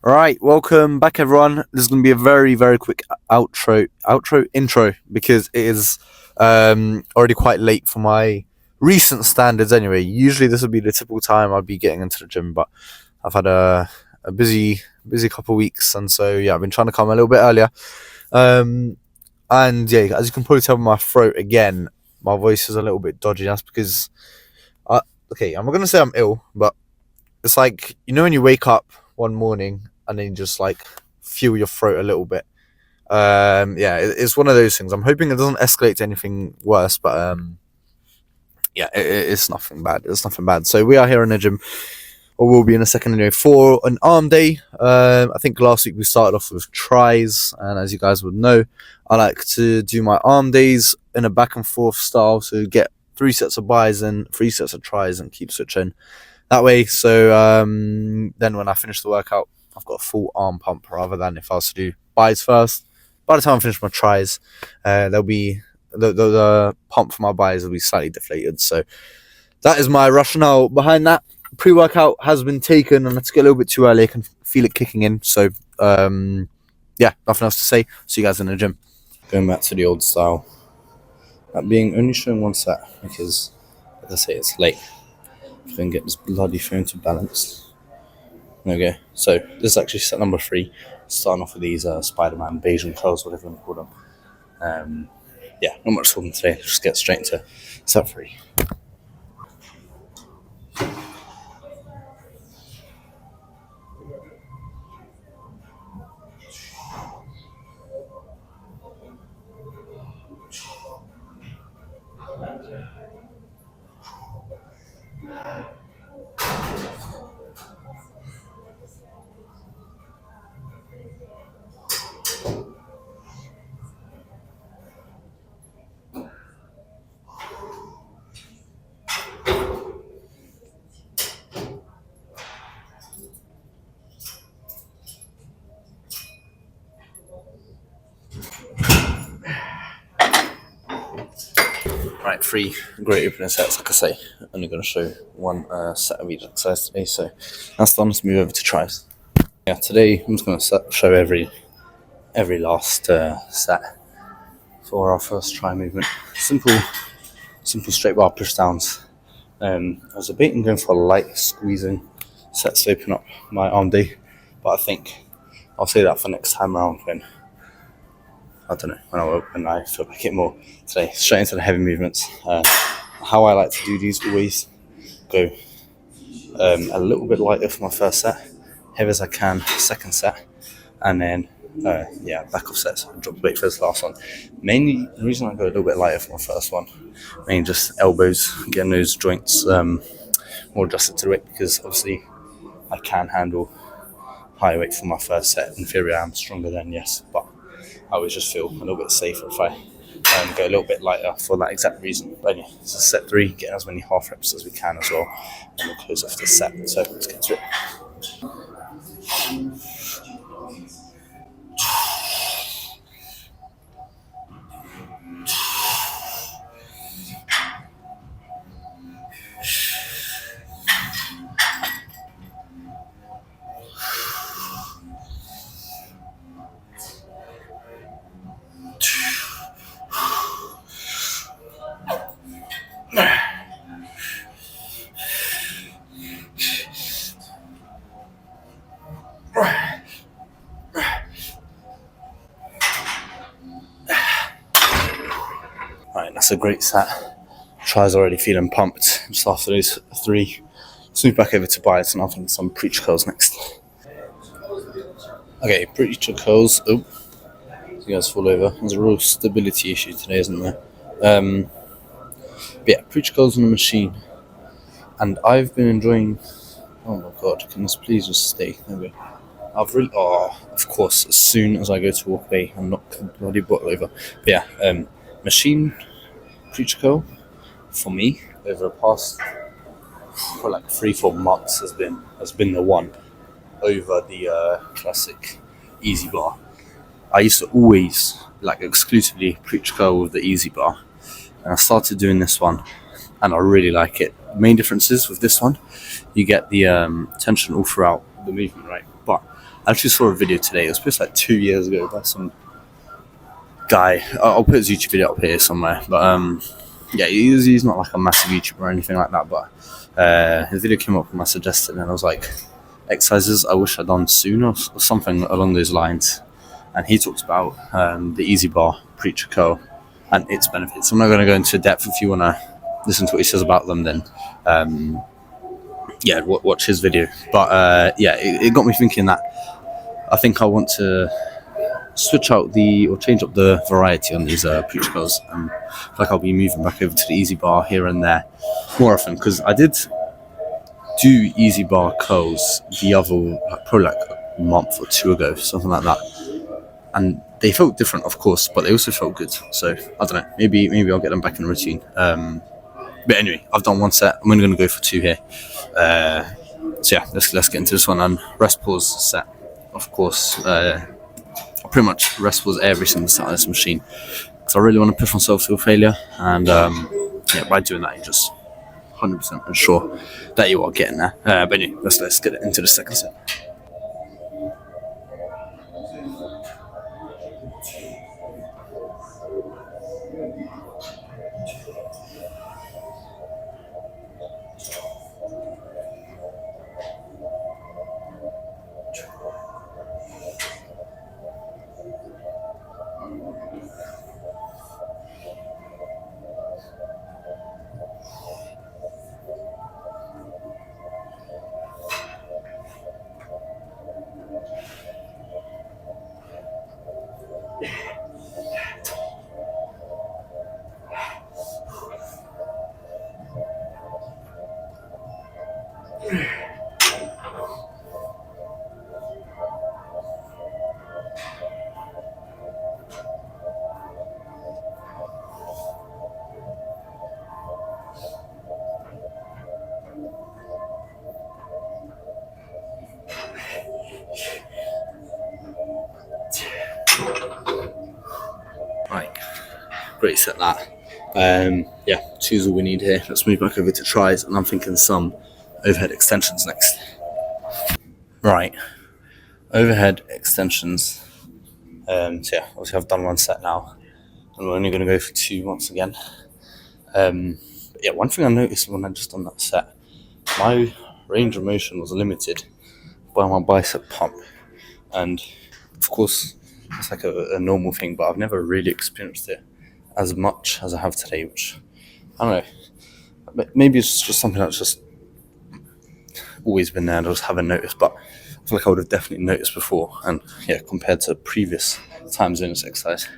Right, welcome back, everyone. This is going to be a very quick intro because it is already quite late for my recent standards. Anyway, usually this would be the typical time I'd be getting into the gym, but I've had a busy couple of weeks, and so yeah, I've been trying to come a little bit earlier. Um, and yeah, as you can probably tell by my throat again, my voice is a little bit dodgy. That's because okay, I'm not going to say I'm ill, but it's like when you wake up one morning and then you just like feel your throat a little bit. Yeah, it's one of those things. I'm hoping it doesn't escalate to anything worse, but yeah, it's nothing bad. It's nothing bad. So we are here in the gym, or we'll be in a second anyway, for an arm day. I think last week we started off with tries, and as you guys would know, I like to do my arm days in a back and forth style. So get 3 sets of buys and 3 sets of tries, and keep switching that way. So then when I finish the workout, I've got a full arm pump rather than if I was to do buys first. By the time I finish my tries, there'll be the pump for my buys will be slightly deflated. So that is my rationale behind that. Pre-workout has been taken, and let's get a little bit too early. I can feel it kicking in. So yeah, nothing else to say. See you guys in the gym. Going back to the old style. That being only showing one set because, as I say, it's late. If I can get this bloody phone to balance. Okay, so this is actually set number 3. Starting off with these Spiderman Curls, whatever you want to call them. Yeah, not much talking today. Just get straight into set 3. Right, 3 great opening sets. Like I say, I'm only going to show one set of each exercise today. So that's done. Let's move over to tries. Yeah, today I'm just going to show every last set for our first try movement. Simple straight bar pushdowns. I was debating going for a light squeezing sets to open up my arm day, but I think I'll say that for next time around when I don't know when I feel like it more. Today, straight into the heavy movements. How I like to do these, always go a little bit lighter for my first set, heavy as I can second set, and then back off sets. Drop the weight for this last one. Mainly, the reason I go a little bit lighter for my first one, mainly just elbows, getting those joints more adjusted to the weight, because obviously I can handle high weight for my first set. In theory, I am stronger than, yes, but I always just feel a little bit safer if I go a little bit lighter for that exact reason. But yeah, this is set 3, getting as many half reps as we can as well, and we'll close off this set. So let's get to it. Right, that's a great set. Tries already feeling pumped. Just after those 3, let's move back over to bias, and I think some preacher curls next. Okay, preacher curls. Oh, you guys fall over. There's a real stability issue today, isn't there? But yeah, preacher curls on the machine, and I've been enjoying. Oh my god, can this please just stay? There we go. I've really, of course, as soon as I go to walk away and knock the bloody bottle over. But yeah, machine preacher curl for me over the past for like 3-4 months has been the one over the classic easy bar. I used to always like exclusively preacher curl with the easy bar, and I started doing this one, and I really like it. The main difference is with this one, you get the tension all throughout the movement, right? but I actually saw a video today. It was posted like 2 years ago by some guy. I'll put his YouTube video up here somewhere. But yeah, he's not like a massive YouTuber or anything like that. But his video came up and I suggested, and I was like, exercises I wish I'd done sooner, or something along those lines. And he talks about the Easy Bar Preacher Curl and its benefits. I'm not going to go into depth. If you want to listen to what he says about them, then yeah, watch his video. But yeah, it got me thinking that I think I want to switch out or change up the variety on these Preacher Curls. I feel like I'll be moving back over to the Easy Bar here and there more often, because I did do Easy Bar Curls the other, probably like a month or two ago, something like that. And they felt different, of course, but they also felt good. So I don't know. Maybe I'll get them back in the routine. But anyway, I've done one set. I'm only going to go for two here. So yeah, let's get into this one. And rest pause set, of course. I pretty much rest pause every single set on this machine because I really want to push myself to a failure. And yeah, by doing that, you just 100% ensure that you are getting there. But anyway, let's get into the second set. Right, great set that. Yeah, two's all we need here. Let's move back over to tries, and I'm thinking some overhead extensions next. Right, overhead extensions. So yeah, obviously I've done one set now, and we're only going to go for two once again. But yeah, one thing I noticed when I just done that set, my range of motion was limited by my bicep pump, and of course it's like a normal thing, but I've never really experienced it as much as I have today, which I don't know, maybe it's just something that's just always been there and I just haven't noticed, but I feel like I would have definitely noticed before. And yeah, compared to previous times doing this exercise,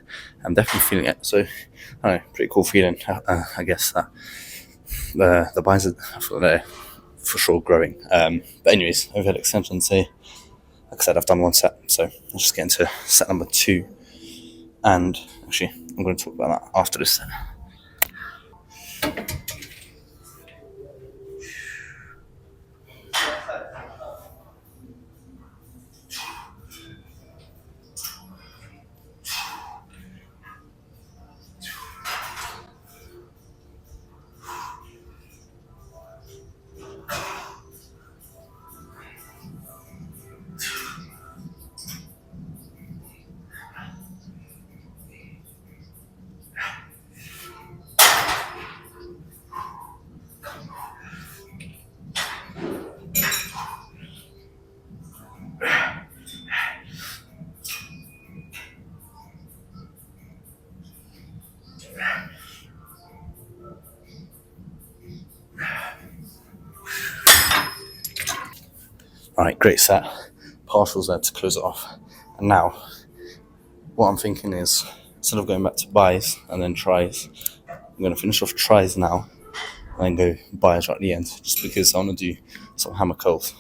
I'm definitely feeling it. So I don't know, pretty cool feeling. I guess that the bicep, I feel they're for sure growing. But anyways, overhead extensions here. Like I said, I've done one set, so I'll just get into set number 2. And actually, I'm going to talk about that after this set. Alright, great set. Partials there to close it off. And now, what I'm thinking is, instead of going back to buys and then tries, I'm going to finish off tries now and then go buys right at the end, just because I want to do some hammer curls.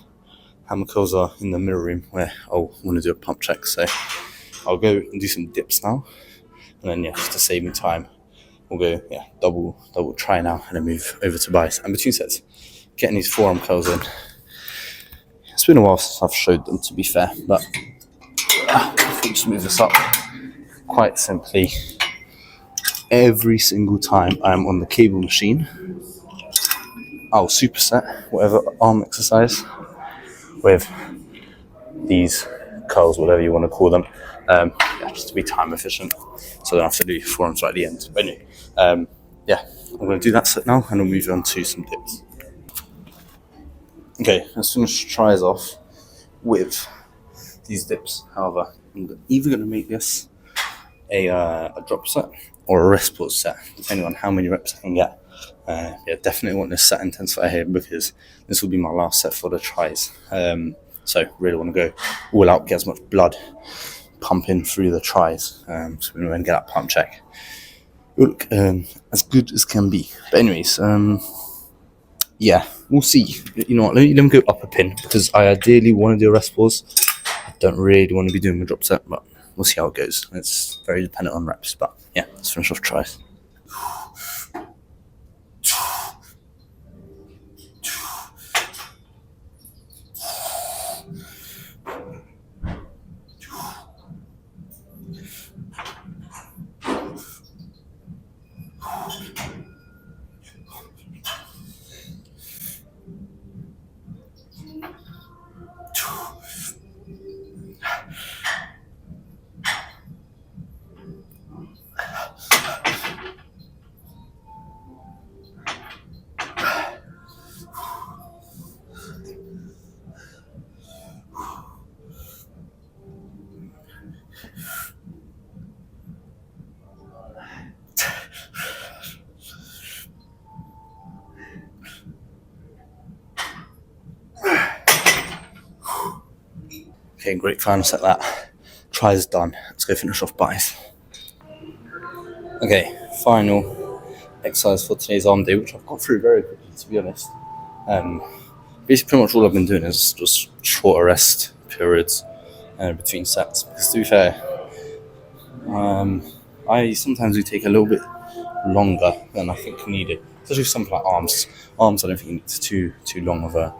Hammer curls are in the mirror room where I'll want to do a pump check, so I'll go and do some dips now, and then yeah, just to save me time, we'll go double try now and then move over to buys. And between sets, getting these forearm curls in. It's been a while since I've showed them, to be fair, but if we just move this up, quite simply, every single time I'm on the cable machine, I'll superset whatever arm exercise with these curls, whatever you want to call them, yeah, just to be time efficient, so I don't have to do forearms right at the end. But anyway, yeah, I'm going to do that set now, and we'll move on to some dips. Okay, let's finish tries off with these dips. However, I'm either going to make this a drop set or a rest pause set, depending on how many reps I can get. Yeah, definitely want this set intensify here because this will be my last set for the tries. So really want to go all out, get as much blood pumping through the tries. So we're going to get that pump check. Look as good as can be. But anyways, yeah, we'll see. You know what? Let me go up a pin because I ideally want to do a rest pause. I don't really want to be doing a drop set, but we'll see how it goes. It's very dependent on reps, but yeah, let's finish off tries. Okay, great final set that. Tries done. Let's go finish off buys. Okay, final exercise for today's arm day, which I've got through very quickly, to be honest. Basically, pretty much all I've been doing is just shorter rest periods between sets. Because to be fair, I sometimes do take a little bit longer than I think needed, especially something like arms. Arms, I don't think it's too long of a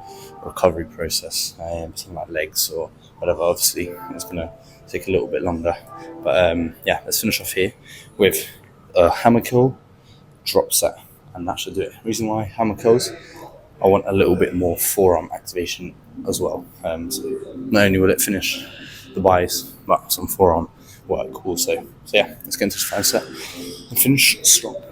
recovery process. Something like legs or whatever, obviously, it's going to take a little bit longer. But yeah, let's finish off here with a hammer curl drop set, and that should do it. Reason why hammer curls, I want a little bit more forearm activation as well. So not only will it finish the buys, but some forearm work also. So yeah, let's get into this final set and finish strong.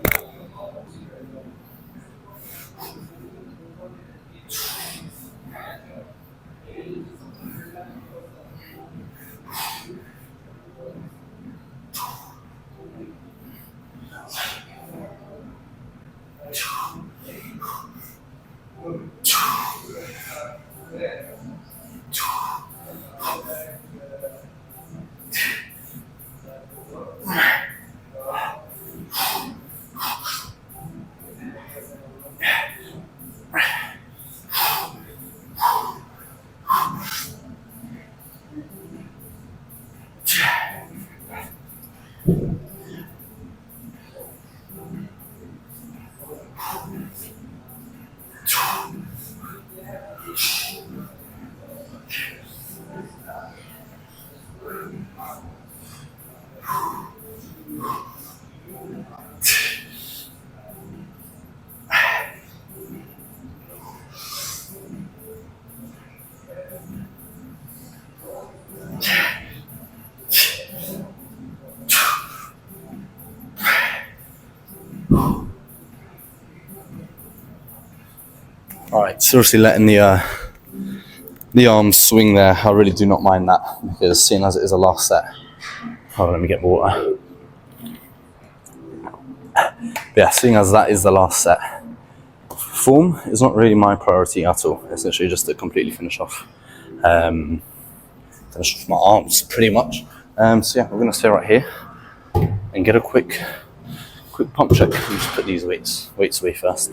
Alright, seriously letting the arms swing there, I really do not mind that, because seeing as it is a last set, let me get water. But yeah, seeing as that is the last set, form is not really my priority at all. It's literally just to completely finish off my arms, pretty much. So yeah, we're going to stay right here and get a quick pump check. Let me just put these weights away first.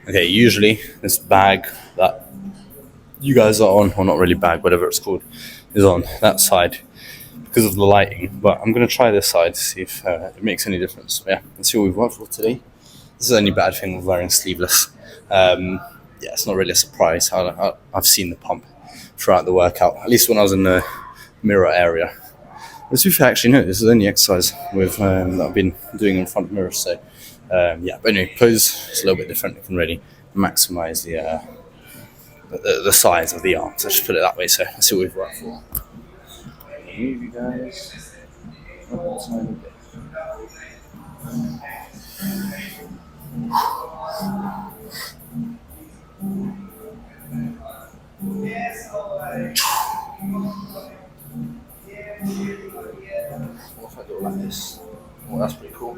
Okay, usually this bag that you guys are on, or not really bag, whatever it's called, is on that side because of the lighting. But I'm going to try this side to see if it makes any difference. But yeah, let's see what we've worked for today. This is the only bad thing with wearing sleeveless. Yeah, it's not really a surprise. I've seen the pump throughout the workout, at least when I was in the mirror area. But to be fair, actually, no, this is the only exercise that I've been doing in front of mirrors. So yeah, but anyway, pose is a little bit different. You can really maximize the size of the arms. Let's just put it that way. So let's see what we've worked for. Move you guys. What if I do it like this? Well, that's pretty cool.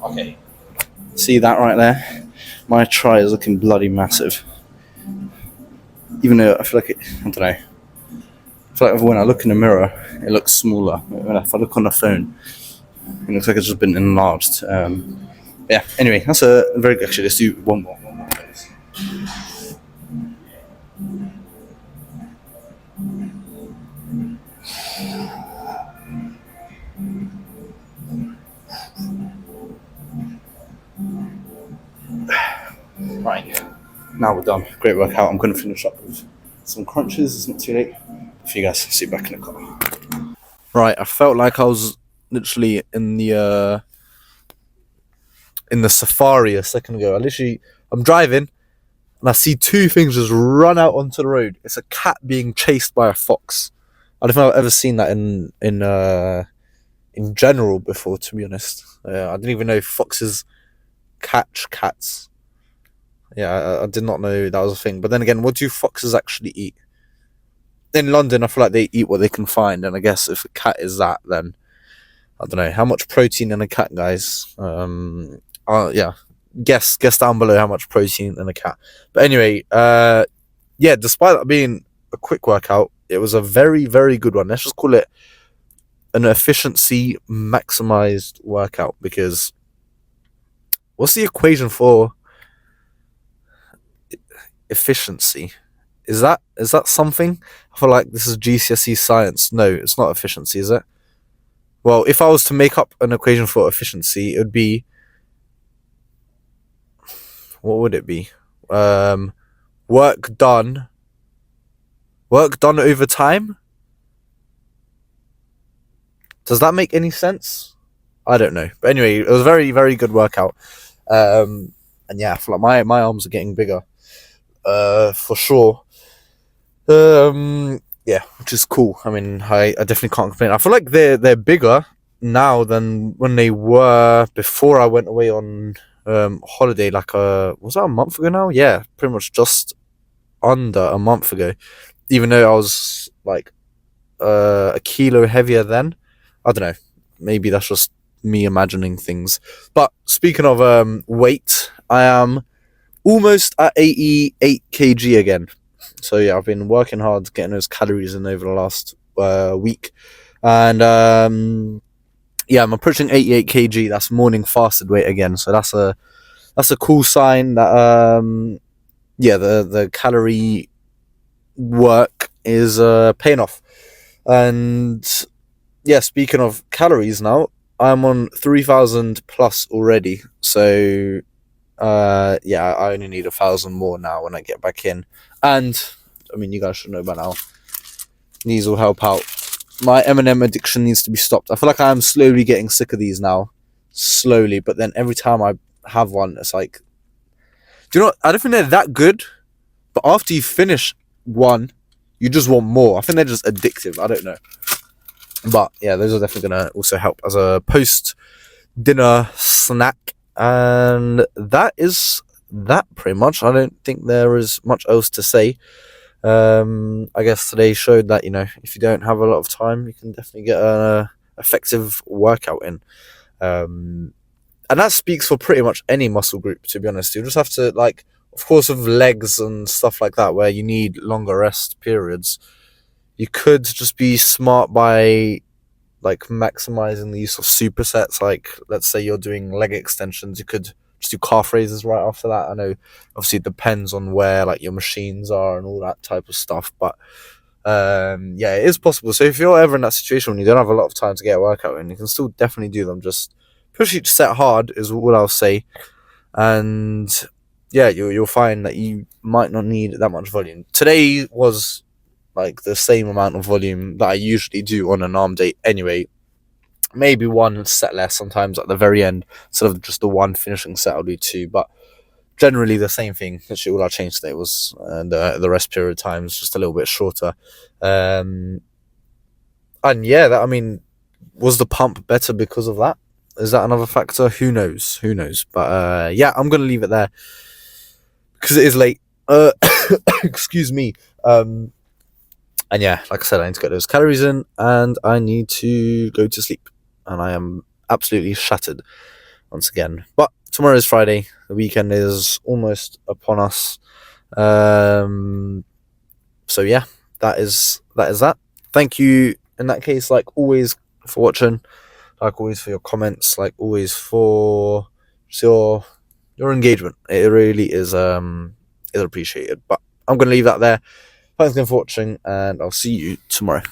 Okay. See that right there? My try is looking bloody massive. Even though I feel like I don't know. I feel like when I look in the mirror, it looks smaller. If I look on the phone, it looks like it's just been enlarged. Yeah. Anyway, that's a very good. Actually, let's do one more. Please. Right. Now we're done. Great workout. I'm going to finish up with some crunches. It's not too late. For you guys, sit back in the car. Right, I felt like I was literally in the safari a second ago. I'm driving and I see two things just run out onto the road. It's a cat being chased by a fox. I don't think I've ever seen that in general before, to be honest. I didn't even know foxes catch cats. Yeah, I did not know that was a thing. But then again, what do foxes actually eat? In London, I feel like they eat what they can find, and I guess if a cat is that, then I don't know how much protein in a cat, guys. Yeah, guess down below how much protein in a cat. But anyway, yeah, despite that being a quick workout, it was a very, very good one. Let's just call it an efficiency maximized workout, because what's the equation for efficiency? Is that something? I feel like this is GCSE science. No, it's not efficiency, is it? Well, if I was to make up an equation for efficiency, it would be, what would it be? Work done over time. Does that make any sense? I don't know. But anyway, it was a very, very good workout. And yeah, I feel like my arms are getting bigger. For sure. Yeah, which is cool. I mean, I definitely can't complain. I feel like they're bigger now than when they were before I went away on holiday. Like was that a month ago now? Yeah, pretty much just under a month ago. Even though I was like a kilo heavier then. I don't know. Maybe that's just me imagining things. But speaking of weight, I am almost at 88 kg again. So yeah, I've been working hard getting those calories in over the last week, and yeah, I'm approaching 88 kg. That's morning fasted weight again. So that's a cool sign that yeah, the calorie work is paying off. And yeah, speaking of calories, now I'm on 3,000 plus already. So yeah, I only need 1,000 more now when I get back in. And I mean, you guys should know by now, these will help out. My M&M addiction needs to be stopped. I feel like I am slowly getting sick of these now. Slowly. But then every time I have one, it's like, do you know what? I don't think they're that good. But after you finish one, you just want more. I think they're just addictive. I don't know. But yeah, those are definitely going to also help as a post-dinner snack. And that is that pretty much. I don't think there is much else to say. I guess today showed that, you know, if you don't have a lot of time, you can definitely get an effective workout in. And that speaks for pretty much any muscle group, to be honest. You just have to, like, of course, with legs and stuff like that, where you need longer rest periods, you could just be smart by like maximizing the use of supersets. Like, let's say you're doing leg extensions, you could just do calf raises right after that. I know obviously it depends on where like your machines are and all that type of stuff, but yeah, it is possible. So if you're ever in that situation when you don't have a lot of time to get a workout in, you can still definitely do them. Just push each set hard is what I'll say. And yeah, you'll find that you might not need that much volume. Today was like the same amount of volume that I usually do on an arm day anyway. Maybe one set less sometimes at the very end, instead of just the one finishing set, I'll do two. But generally the same thing. Literally all I changed today was the rest period times just a little bit shorter. And yeah, that, I mean, was the pump better because of that? Is that another factor? Who knows? Who knows? But yeah, I'm gonna leave it there because it is late. Excuse me. And yeah, like I said, I need to get those calories in, and I need to go to sleep. And I am absolutely shattered once again. But tomorrow is Friday. The weekend is almost upon us. So yeah, that is that. Thank you in that case, like always, for watching. Like always, for your comments. Like always, for just your engagement. It really is appreciated. But I'm gonna leave that there. Thanks again for watching, and I'll see you tomorrow.